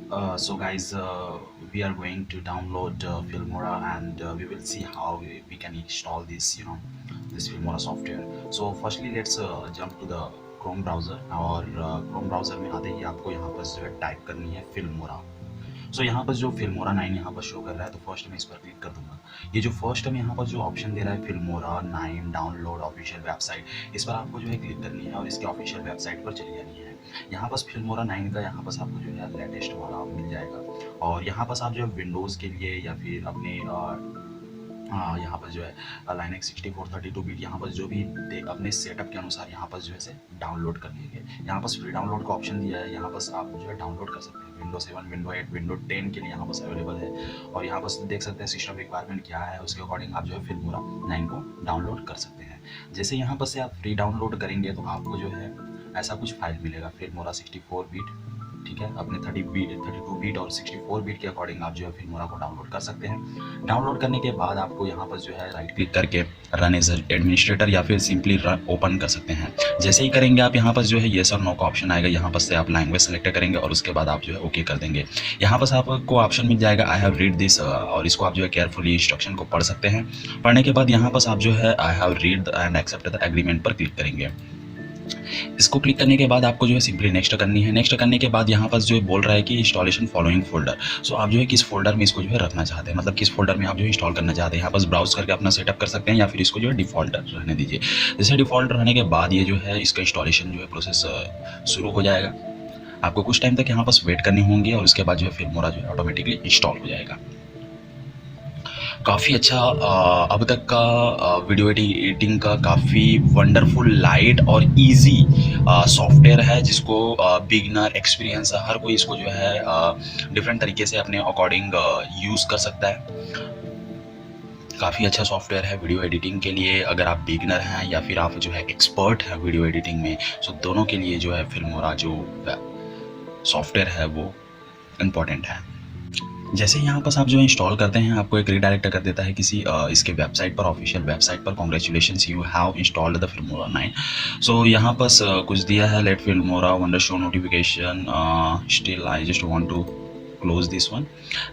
So guys, we are going to download Filmora, and we will see how we can install this Filmora software. So firstly, let's jump to the Chrome browser, और Chrome browser में आते ही आपको यहाँ पर जो है type करनी है Filmora. सो यहाँ पर जो फिल्मोरा 9 यहाँ पर शो कर रहा है, तो फर्स्ट मैं इस पर क्लिक कर दूंगा. ये जो फर्स्ट में यहाँ पर जो ऑप्शन दे रहा है फिल्मोरा 9 डाउनलोड ऑफिशियल वेबसाइट, इस पर आपको जो है क्लिक करनी है और इसके ऑफिशियल वेबसाइट पर चली जानी है. यहाँ पर फिल्मोरा 9 का यहाँ पर आपको जो है लेटेस्ट वाला मिल जाएगा. और यहाँ पर आप जो है विंडोज़ के लिए या फिर अपने यहाँ पर जो है लाइनेक्स 6432 बीट यहाँ पर जो भी अपने सेटअप के अनुसार यहाँ पर जो है डाउनलोड कर लेंगे. यहाँ पर फ्री डाउनलोड का ऑप्शन दिया है, यहाँ पर आप जो है डाउनलोड कर सकते हैं. विंडो 7, विंडो 8, विंडो 10 के लिए यहाँ पर अवेलेबल है. और यहाँ पर देख सकते हैं सिस्टम रिक्वायरमेंट क्या है, उसके अकॉर्डिंग आप जो है फिल्मोरा 9 को डाउनलोड कर सकते हैं. जैसे यहाँ पर से आप फ्री डाउनलोड करेंगे तो आपको जो है ऐसा कुछ फाइल मिलेगा फिल्मोरा 64 बीट. ठीक है, अपने 32 बीट और 64 बीट के अकॉर्डिंग आप जो है फिल्मोरा को डाउनलोड कर सकते हैं. डाउनलोड करने के बाद आपको यहाँ पर जो है राइट क्लिक करके रन एज एडमिनिस्ट्रेटर या फिर सिंपली रन ओपन कर सकते हैं. जैसे ही करेंगे आप यहाँ पर जो है येस और नो का ऑप्शन आएगा. यहाँ पर से आप लैंग्वेज सेलेक्ट करेंगे और उसके बाद आप जो है ओके कर देंगे. यहाँ पर आपको ऑप्शन मिल जाएगा आई हैव रीड दिस, और इसको आप जो है केयरफुली इंस्ट्रक्शन को पढ़ सकते हैं. पढ़ने के बाद यहाँ पर आप जो है I have read and accept the agreement पर क्लिक करेंगे. इसको क्लिक करने के बाद आपको जो है सिंपली नेक्स्ट करनी है. नेक्स्ट करने के बाद यहाँ पर जो है बोल रहा है कि इंस्टॉलेशन फॉलोइंग फोल्डर. सो आप जो है किस फोल्डर में इसको जो है रखना चाहते हैं, मतलब किस फोल्डर में आप जो है इंस्टॉल करना चाहते हैं. यहाँ पर ब्राउज करके अपना सेटअप कर सकते हैं या फिर इसको जो है डिफ़ॉल्ट रहने दीजिए. जैसे डिफ़ॉल्ट रहने के बाद ये जो है इसका इंस्टॉलेशन जो है प्रोसेस शुरू हो जाएगा. आपको कुछ टाइम तक यहाँ पर वेट करनी होंगी और उसके बाद जो है फिल्मोरा जो है ऑटोमेटिकली इंस्टॉल हो जाएगा. काफ़ी अच्छा अब तक का वीडियो एडिटिंग का काफ़ी वंडरफुल, लाइट और इजी सॉफ्टवेयर है, जिसको बिगिनर, एक्सपीरियंस हर कोई इसको जो है डिफरेंट तरीके से अपने अकॉर्डिंग यूज़ कर सकता है. काफ़ी अच्छा सॉफ्टवेयर है वीडियो एडिटिंग के लिए. अगर आप बिगिनर हैं या फिर आप जो है एक्सपर्ट हैं वीडियो एडिटिंग में, सो दोनों के लिए जो है फिल्मोरा जो सॉफ्टवेयर है वो इम्पॉर्टेंट है. जैसे यहाँ पर आप जो इंस्टॉल करते हैं आपको एक रिडायरेक्ट कर देता है किसी इसके वेबसाइट पर, ऑफिशियल वेबसाइट पर. Congratulations, you have installed the Filmora 9. So यहाँ पर कुछ दिया है, let Filmora Wondershare notification, still I just want to close this one.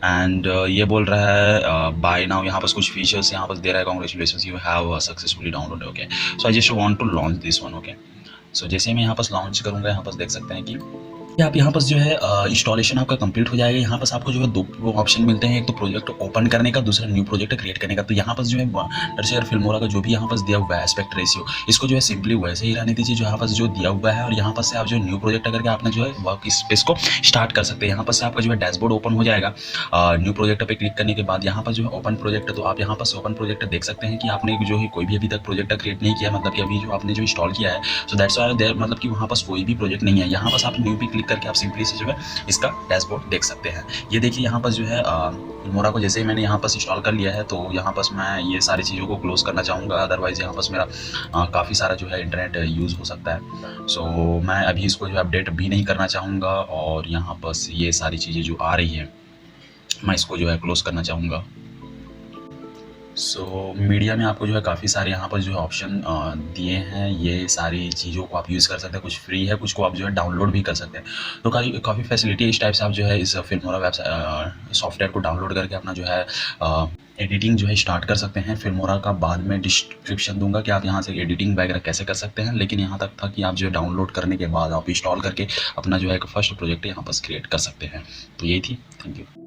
And ये बोल रहा है बाय नाउ. यहाँ पर कुछ फीचर्स यहाँ पर दे रहा है. Congratulations, you have successfully download. Okay, so I just want to launch this one. Okay, so जैसे मैं यहाँ पर लॉन्च करूँगा, यहाँ पर देख सकते हैं कि आप यहाँ पर जो है इंस्टॉलेशन आपका कंप्लीट हो जाएगा. यहाँ पर आपको जो है दो ऑप्शन मिलते हैं, एक तो प्रोजेक्ट ओपन करने का, दूसरा न्यू प्रोजेक्ट क्रिएट करने का. तो यहाँ पर जो है वंडरशेयर फिल्मोरा का जो भी यहाँ पर दिया हुआ है एस्पेक्ट रेशियो, इसको जो है सिंपली वैसे ही रहने दीजिए जो यहाँ पर जो दिया हुआ है. और यहाँ पर से आप जो न्यू प्रोजेक्ट करके आपने जो है वर्क स्पेस को स्टार्ट कर सकते हैं. यहाँ पर से आपका जो है डैशबोर्ड ओपन हो जाएगा. न्यू प्रोजेक्ट पर क्लिक करने के बाद यहाँ पर जो है ओपन प्रोजेक्ट, तो आप यहाँ पर से ओपन प्रोजेक्ट देख सकते हैं कि आपने जो है कोई भी अभी तक प्रोजेक्ट क्रिएट नहीं किया, मतलब कि अभी जो आपने जो इंस्टॉल किया है. सो दैट्स व्हाई देयर, मतलब कि वहाँ पर कोई भी प्रोजेक्ट नहीं है. यहाँ पर आप न्यू भी क्लिक करके आप सिंपली से इसका डैशबोर्ड देख सकते हैं. ये देखिए यहाँ पर जो है फिल्मोरा को जैसे ही मैंने यहाँ पर इंस्टॉल कर लिया है, तो यहाँ पर मैं ये सारी चीज़ों को क्लोज करना चाहूँगा. अदरवाइज़ यहाँ पर मेरा काफ़ी सारा जो है इंटरनेट यूज़ हो सकता है. सो मैं अभी इसको जो है अपडेट भी नहीं करना चाहूँगा. और यहाँ पर ये सारी चीज़ें जो आ रही है मैं इसको जो है क्लोज करना चाहूँगा. सो मीडिया में आपको जो है काफ़ी सारे यहाँ पर जो है ऑप्शन दिए हैं. ये सारी चीज़ों को आप यूज़ कर सकते हैं. कुछ फ्री है, कुछ को आप जो है डाउनलोड भी कर सकते हैं. तो काफ़ी फैसिलिटी इस टाइप से आप जो है इस फिल्मोरा वेबसाइट सॉफ्टवेयर को डाउनलोड करके अपना जो है एडिटिंग जो है स्टार्ट कर सकते हैं. फिल्मोरा का बाद में डिस्क्रिप्शन दूंगा कि आप यहाँ से एडिटिंग वगैरह कैसे कर सकते हैं. लेकिन यहाँ तक था कि आप जो है डाउनलोड करने के बाद आप इंस्टॉल करके अपना जो है एक फर्स्ट प्रोजेक्ट यहाँ पर क्रिएट कर सकते हैं. तो यही थी. Thank you.